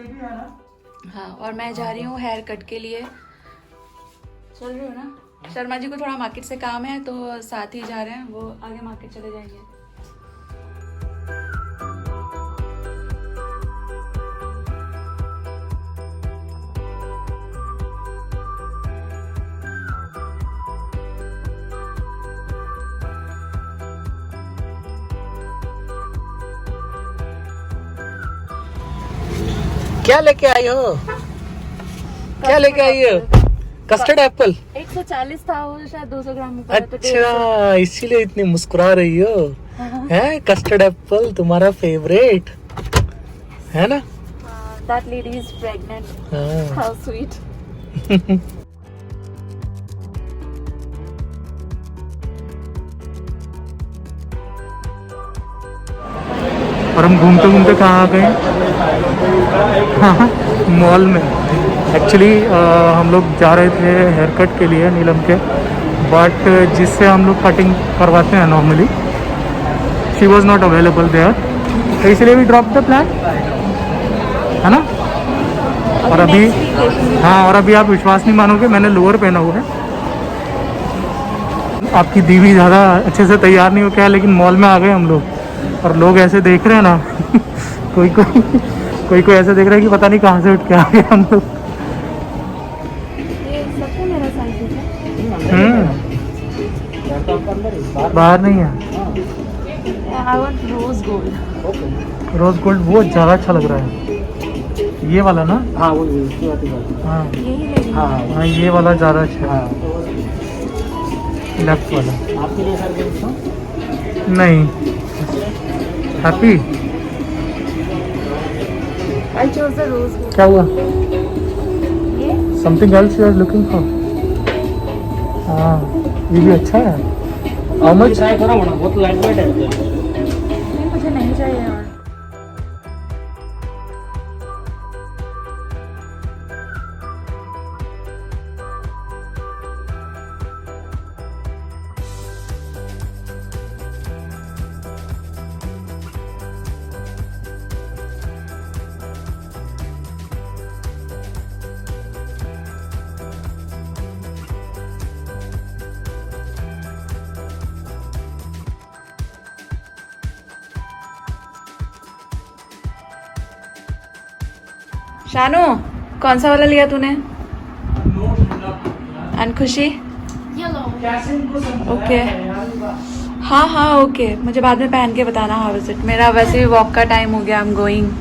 हाँ, और मैं जा रही हूँ हेयर कट के लिए। चल रही हूँ ना। शर्मा जी को थोड़ा मार्केट से काम है तो साथ ही जा रहे हैं, वो आगे मार्केट चले जाएंगे। क्या लेके आई हो? क्या लेके आई हो? Custard Apple. 140 था वो, शायद 200 ग्राम का। अच्छा, इसीलिए इतनी मुस्कुरा रही हो? है कस्टर्ड एप्पल तुम्हारा फेवरेट है ना? That lady is pregnant. हाँ। How sweet. और हम घूमते घूमते कहाँ आ गए? हाँ, मॉल में। एक्चुअली हम लोग जा रहे थे हेयर कट के लिए नीलम के, बट जिससे हम लोग कटिंग करवाते हैं normally, she was not available there, तो इसलिए भी ड्रॉप द प्लान, है ना? और अभी हाँ, और अभी आप विश्वास नहीं मानोगे, मैंने लोअर पहना हुआ है। आपकी दीदी ज़्यादा अच्छे से तैयार नहीं हो क्या, लेकिन मॉल में आ गए हम लोग और लोग ऐसे देख रहे हैं ना कोई ऐसे देख रहा है कि पता नहीं कहाँ से उठ के आ गए हम लोग। बाहर नहीं है। I want rose gold. Rose gold वो ज़्यादा अच्छा लग रहा है, ये वाला ना? हाँ वो हाँ यही ले रही हूँ। हाँ, ये वाला ज़्यादा अच्छा है, लेफ्ट वाला। आपके लिए सर नहीं, happy. I chose the rose gold. क्या हुआ? ये something else you are looking for? हाँ, ये भी अच्छा है। How much? ट्राई करो ना, बहुत लाइट वेट है। नहीं, मुझे नहीं चाहिए और। शानू, कौन सा वाला लिया तूने? एंड खुशी? ओके। हाँ हाँ ओके, मुझे बाद में पहन के बताना हाउ इज इट। मेरा वैसे भी वॉक का टाइम हो गया, आई एम गोइंग।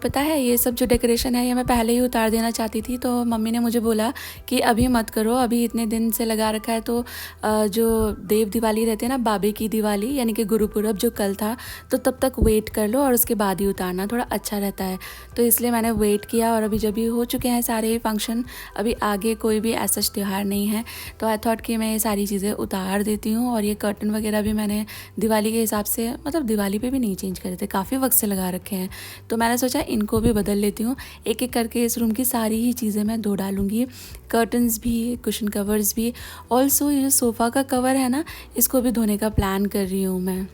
पता है ये सब जो डेकोरेशन है ये मैं पहले ही उतार देना चाहती थी, तो मम्मी ने मुझे बोला कि अभी मत करो, अभी इतने दिन से लगा रखा है तो जो देव दिवाली रहते हैं ना, बाबे की दिवाली यानी कि गुरुपुरब जो कल था, तो तब तक वेट कर लो और उसके बाद ही उतारना, थोड़ा अच्छा रहता है। तो इसलिए मैंने वेट किया और अभी जब भी हो चुके हैं सारे फंक्शन, अभी आगे कोई भी ऐसा त्यौहार नहीं है, तो आई थॉट कि मैं ये सारी चीज़ें उतार देती हूँ। और ये कर्टन वगैरह भी मैंने दिवाली के हिसाब से, मतलब दिवाली पे भी नहीं चेंज करे थे, काफ़ी वक्त से लगा रखे हैं, तो मैंने सोचा इनको भी बदल लेती हूँ। एक एक करके इस रूम की सारी ही चीज़ें मैं धो डालूँगी, कर्टन्स भी, कुशन कवर्स भी। ऑल्सो ये जो सोफ़ा का कवर है ना, इसको भी धोने का प्लान कर रही हूँ मैं।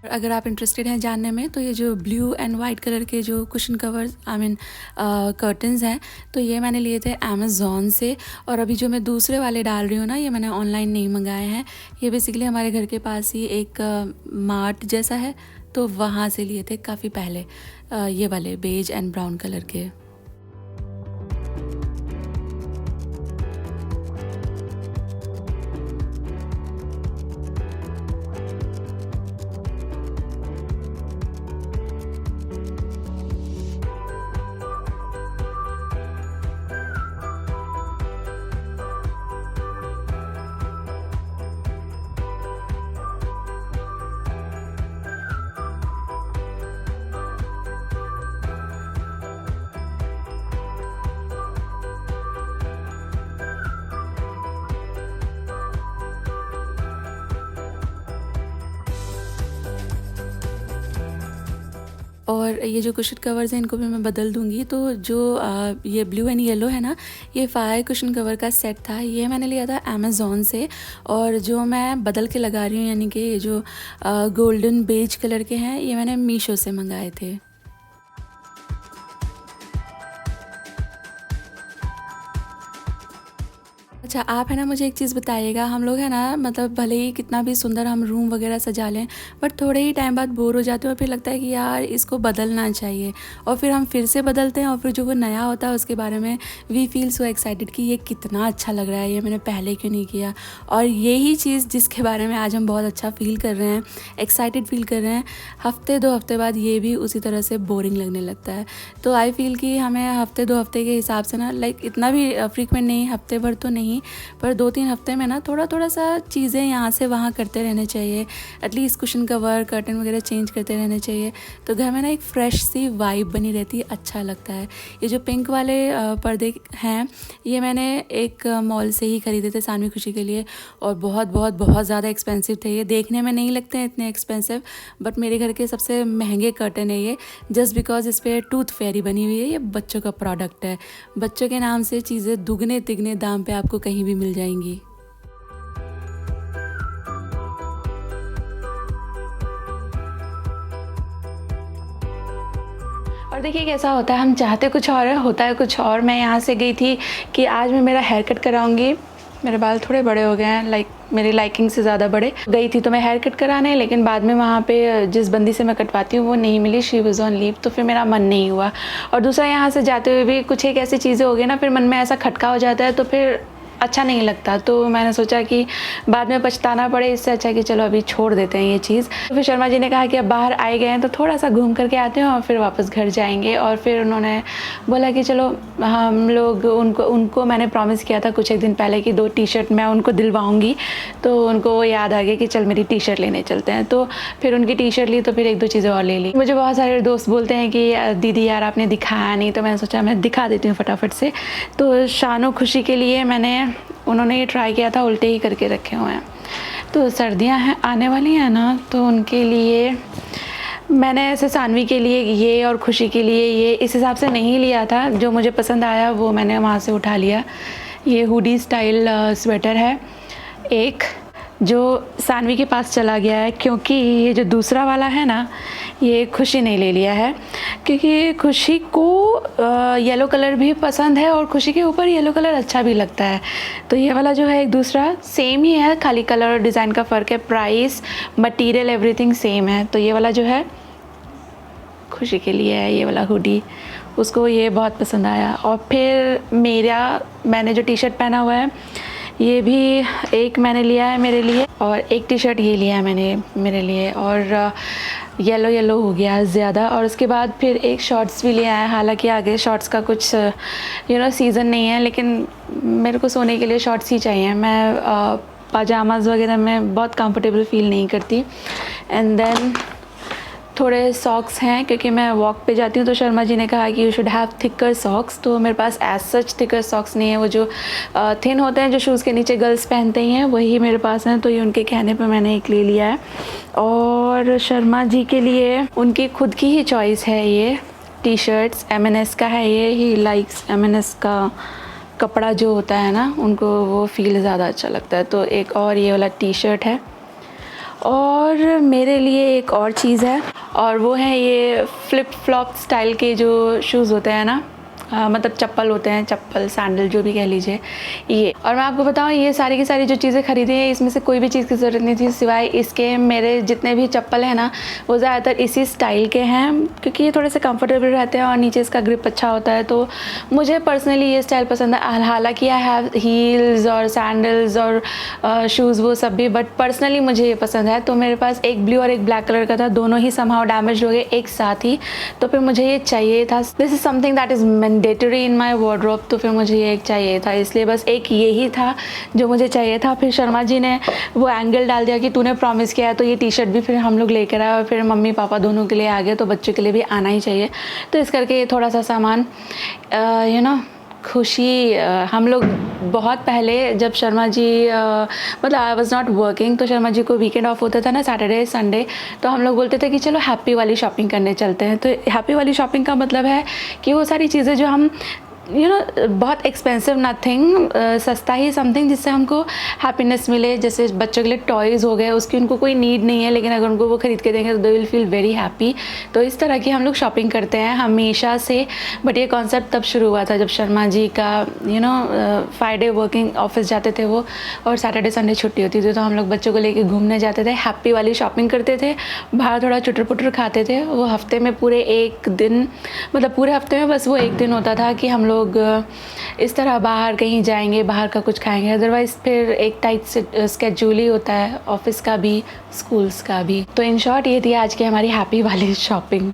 अगर आप इंटरेस्टेड हैं जानने में तो ये जो ब्लू एंड वाइट कलर के जो कुशन कवर्स कर्टन्स हैं तो ये मैंने लिए थे अमेज़ॉन से। और अभी जो मैं दूसरे वाले डाल रही हूँ ना, ये मैंने ऑनलाइन नहीं मंगाए हैं। ये बेसिकली हमारे घर के पास ही एक मार्ट जैसा है तो वहाँ से लिए थे काफ़ी पहले, ये वाले बेज एंड ब्राउन कलर के। और ये जो कुशन कवर्स हैं इनको भी मैं बदल दूंगी। तो जो ये ब्लू एंड येलो है ना, ये 5 कुशन कवर का सेट था, ये मैंने लिया था अमेज़ॉन से। और जो मैं बदल के लगा रही हूँ यानी कि ये जो गोल्डन बेज कलर के हैं, ये मैंने मीशो से मंगाए थे। अच्छा, आप है ना मुझे एक चीज़ बताइएगा, हम लोग है ना मतलब भले ही कितना भी सुंदर हम रूम वगैरह सजा लें, बट थोड़े ही टाइम बाद बोर हो जाते हैं और फिर लगता है कि यार इसको बदलना चाहिए, और फिर हम फिर से बदलते हैं और फिर जो वो नया होता है उसके बारे में वी फील सो एक्साइटेड कि ये कितना अच्छा लग रहा है, ये मैंने पहले क्यों नहीं किया। और यही चीज़ जिसके बारे में आज हम बहुत अच्छा फील कर रहे हैं, एक्साइटेड फील कर रहे हैं, हफ्ते 2 हफ्ते बाद ये भी उसी तरह से बोरिंग लगने लगता है। तो आई फील कि हमें हफ्ते 2 हफ्ते के हिसाब से ना, लाइक इतना भी फ्रीक्वेंट नहीं, हफ्ते भर तो नहीं, पर 2-3 हफ्ते में ना थोड़ा सा चीज़ें यहाँ से वहाँ करते रहने चाहिए। एटलीस्ट कुशन कवर कर्टन वगैरह चेंज करते रहने चाहिए, तो घर में ना एक फ्रेश सी वाइब बनी रहती है, अच्छा लगता है। ये जो पिंक वाले पर्दे हैं, ये मैंने एक मॉल से ही ख़रीदे थे सानवी खुशी के लिए, और बहुत ज़्यादा एक्सपेंसिव थे। ये देखने में नहीं लगते हैं इतने एक्सपेंसिव, बट मेरे घर के सबसे महंगे कर्टन है ये, जस्ट बिकॉज इस पर टूथ फेयरी बनी हुई है। ये बच्चों का प्रोडक्ट है, बच्चों के नाम से चीज़ें दुगने तिगने दाम पे आपको कहीं भी मिल जाएंगी। और देखिए कैसा होता है, हम चाहते कुछ और है, होता है कुछ और। मैं यहाँ से गई थी कि आज मैं मेरा हेयर कट कराऊंगी। मेरे बाल थोड़े बड़े हो गए हैं, लाइक मेरी लाइकिंग से ज़्यादा बड़े। गई थी तो मैं हेयर कट कराने, लेकिन बाद में वहाँ पे जिस बंदी से मैं कटवाती हूँ वो नहीं मिली, शी वाज ऑन लीव, तो फिर मेरा मन नहीं हुआ। और दूसरा, यहाँ से जाते हुए भी कुछ एक ऐसी चीज़ें हो गई ना, फिर मन में ऐसा खटका हो जाता है तो फिर अच्छा नहीं लगता। तो मैंने सोचा कि बाद में पछताना पड़े, इससे अच्छा कि चलो अभी छोड़ देते हैं ये चीज़। तो फिर शर्मा जी ने कहा कि अब बाहर आए गए हैं तो थोड़ा सा घूम करके आते हैं और फिर वापस घर जाएंगे। और फिर उन्होंने बोला कि चलो हम लोग उनको मैंने प्रॉमिस किया था कुछ एक दिन पहले कि 2 टी-शर्ट मैं उनको दिलवाऊंगी, तो उनको वो याद आ गया कि चल मेरी टी-शर्ट लेने चलते हैं। तो फिर उनकी टी-शर्ट ली, तो फिर 1-2 चीज़ें और ले ली। मुझे बहुत सारे दोस्त बोलते हैं कि दीदी यार आपने दिखाया नहीं, तो मैंने सोचा मैं दिखा देती हूँ फटाफट से। तो शानो खुशी के लिए उन्होंने ये ट्राई किया था, उल्टे ही करके रखे हुए हैं। तो सर्दियां हैं आने वाली हैं ना, तो उनके लिए मैंने ऐसे सानवी के लिए ये और खुशी के लिए ये इस हिसाब से नहीं लिया था। जो मुझे पसंद आया वो मैंने वहाँ से उठा लिया। ये हुडी स्टाइल स्वेटर है एक, जो सानवी के पास चला गया है, क्योंकि ये जो दूसरा वाला है ना, ये खुशी ने ले लिया है, क्योंकि खुशी को येलो कलर भी पसंद है और खुशी के ऊपर येलो कलर अच्छा भी लगता है। तो ये वाला जो है एक दूसरा सेम ही है, खाली कलर और डिज़ाइन का फ़र्क है, प्राइस मटेरियल एवरीथिंग सेम है। तो ये वाला जो है खुशी के लिए है, ये वाला हुडी, उसको ये बहुत पसंद आया। और फिर मैंने जो टी-शर्ट पहना हुआ है, ये भी एक मैंने लिया है मेरे लिए, और एक टी-शर्ट ये लिया है मैंने मेरे लिए, और येलो हो गया ज़्यादा। और उसके बाद फिर एक शॉर्ट्स भी लिया है। हालांकि आगे शॉर्ट्स का कुछ सीज़न नहीं है, लेकिन मेरे को सोने के लिए शॉर्ट्स ही चाहिए। मैं पाजामाज वगैरह में बहुत कंफर्टेबल फील नहीं करती। एंड देन थोड़े सॉक्स हैं, क्योंकि मैं वॉक पे जाती हूँ, तो शर्मा जी ने कहा कि you should have thicker socks. तो मेरे पास एज सच थिकर सॉक्स नहीं है, वो जो थिन होते हैं जो शूज़ के नीचे गर्ल्स पहनते ही हैं, वही मेरे पास हैं। तो ये उनके कहने पे मैंने एक ले लिया है। और शर्मा जी के लिए उनकी खुद की ही चॉइस है ये टी-शर्ट्स, M&S का है ये, ही लाइक्स M&S का कपड़ा जो होता है ना, उनको वो फील ज़्यादा अच्छा लगता है। तो एक और ये वाला टी-शर्ट है, और मेरे लिए एक और चीज़ है, और वो है ये फ्लिप फ्लॉप स्टाइल के जो शूज़ होते हैं ना, मतलब चप्पल होते हैं, चप्पल सैंडल जो भी कह लीजिए ये। और मैं आपको बताऊँ, ये सारी की सारी जो चीज़ें खरीदी हैं, इसमें से कोई भी चीज़ की ज़रूरत नहीं थी सिवाय इसके। मेरे जितने भी चप्पल हैं ना, वो ज़्यादातर इसी स्टाइल के हैं, क्योंकि ये थोड़े से कंफर्टेबल रहते हैं और नीचे इसका ग्रिप अच्छा होता है। तो मुझे पर्सनली ये स्टाइल पसंद है। हालांकि आई हैव हील्स और सैंडल्स और शूज़ वो सब भी, बट पर्सनली मुझे ये पसंद है। तो मेरे पास एक ब्लू और एक ब्लैक कलर का था, दोनों ही समहाउ डैमेज हो गए एक साथ ही, तो फिर मुझे ये चाहिए था। This is something that is mandatory in my wardrobe, तो फिर मुझे ये एक चाहिए था, इसलिए बस एक ये ही था जो मुझे चाहिए था। फिर शर्मा जी ने वो एंगल डाल दिया कि तूने प्रॉमिस किया है, तो ये टी शर्ट भी फिर हम लोग लेकर आए और फिर मम्मी पापा दोनों के लिए आ गए, तो बच्चों के लिए भी आना ही चाहिए। तो इस करके ये थोड़ा सा सामान यू नो खुशी। हम लोग बहुत पहले जब शर्मा जी मतलब आई वॉज नॉट वर्किंग, तो शर्मा जी को वीकेंड ऑफ होता था ना, सैटरडे संडे, तो हम लोग बोलते थे कि चलो हैप्पी वाली शॉपिंग करने चलते हैं। तो हैप्पी वाली शॉपिंग का मतलब है कि वो सारी चीज़ें जो हम बहुत एक्सपेंसिव नथिंग, सस्ता ही समथिंग जिससे हमको हैप्पीनेस मिले। जैसे बच्चों के लिए टॉयज़ हो गए, उसकी उनको कोई नीड नहीं है, लेकिन अगर उनको वो ख़रीद के देंगे तो they will feel very happy. तो इस तरह की हम लोग शॉपिंग करते हैं हमेशा से। बट ये कॉन्सेप्ट तब शुरू हुआ था जब शर्मा जी का फ्राइडे वर्किंग ऑफिस जाते थे वो, और सैटरडे संडे छुट्टी होती थी, तो हम लोग बच्चों को लेके घूमने जाते थे, हैप्पी वाली शॉपिंग करते थे, बाहर थोड़ा चुटर पुटर खाते थे। वो हफ्ते में पूरे एक दिन, मतलब पूरे हफ्ते में बस वो एक दिन होता था कि हम लोग इस तरह बाहर कहीं जाएंगे, बाहर का कुछ खाएंगे। अदरवाइज़ फिर एक टाइट स्केड्यूल ही होता है, ऑफिस का भी, स्कूल्स का भी। तो इन शॉर्ट ये थी आज की हमारी हैप्पी वाली शॉपिंग।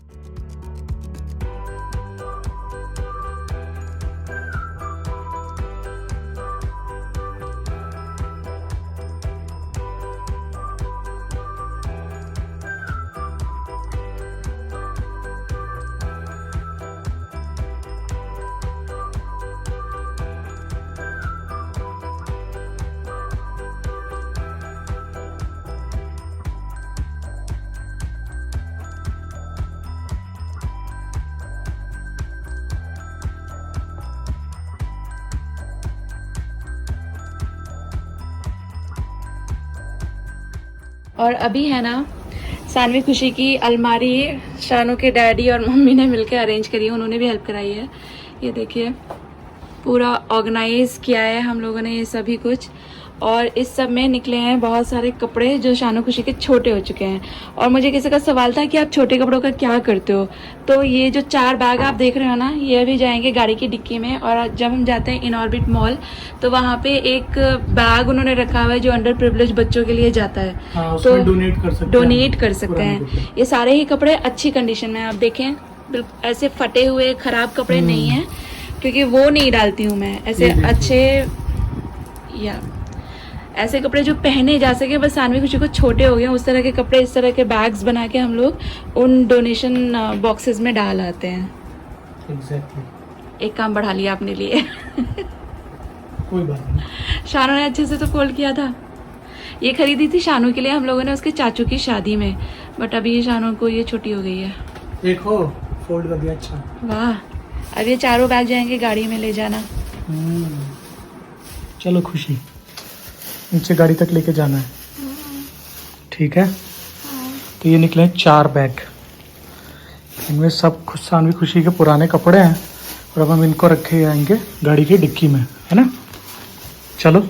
और अभी है ना सानवी खुशी की अलमारी शानू के डैडी और मम्मी ने मिलकर अरेंज करी है, उन्होंने भी हेल्प कराई है। ये देखिए पूरा ऑर्गेनाइज किया है हम लोगों ने ये सभी कुछ, और इस सब में निकले हैं बहुत सारे कपड़े जो शानू खुशी के छोटे हो चुके हैं। और मुझे किसी का सवाल था कि आप छोटे कपड़ों का क्या करते हो, तो ये जो 4 बैग आप देख रहे हो ना, ये अभी जाएंगे गाड़ी की डिक्की में। और जब हम जाते हैं इन ऑर्बिट मॉल, तो वहाँ पे एक बैग उन्होंने रखा हुआ है जो अंडर प्रिविलेज बच्चों के लिए जाता है, तो डोनेट कर सकते हैं। ये सारे ही कपड़े अच्छी कंडीशन में, आप देखें बिल्कुल ऐसे फटे हुए खराब कपड़े नहीं हैं, क्योंकि वो नहीं डालती हूँ मैं ऐसे अच्छे, या ऐसे कपड़े जो पहने जा सके। बस सानवी खुशी को छोटे हो गए उस तरह के कपड़े, इस तरह के बैग्स बना के हम लोग उन डोनेशन बॉक्सेस में डाल आते हैं। Exactly. एक काम बढ़ा लिया अपने लिए। कोई बात नहीं, शानू ने अच्छे से तो फोल्ड किया था। ये खरीदी थी शानू के लिए हम लोगों ने उसके चाचू की शादी में, बट अभी ये शानू को ये छोटी हो गई है। देखो फोल्ड कर दिया, अच्छा। वाह, अब ये चारों बैग जाएंगे गाड़ी में ले जाना। चलो खुशी, नीचे गाड़ी तक लेके जाना है, ठीक है। तो ये निकले 4 बैग, इनमें सब सानवी खुशी के पुराने कपड़े हैं, और अब हम इनको रखे आएंगे गाड़ी की डिक्की में, है ना। चलो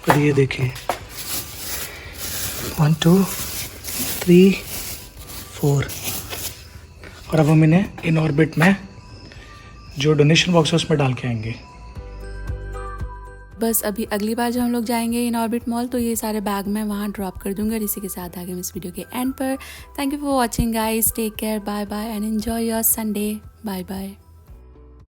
और ये देखिए 1 2 3 4, और अब हम इन्हें इन ऑर्बिट में जो डोनेशन बॉक्स है उसमें डाल के आएंगे। बस अभी अगली बार जब हम लोग जाएंगे इन ऑर्बिट मॉल तो ये सारे बैग मैं वहाँ ड्रॉप कर दूँगी। और इसी के साथ आगे हम इस वीडियो के एंड पर। Thank you for watching guys, take care, bye bye and enjoy your Sunday, bye bye.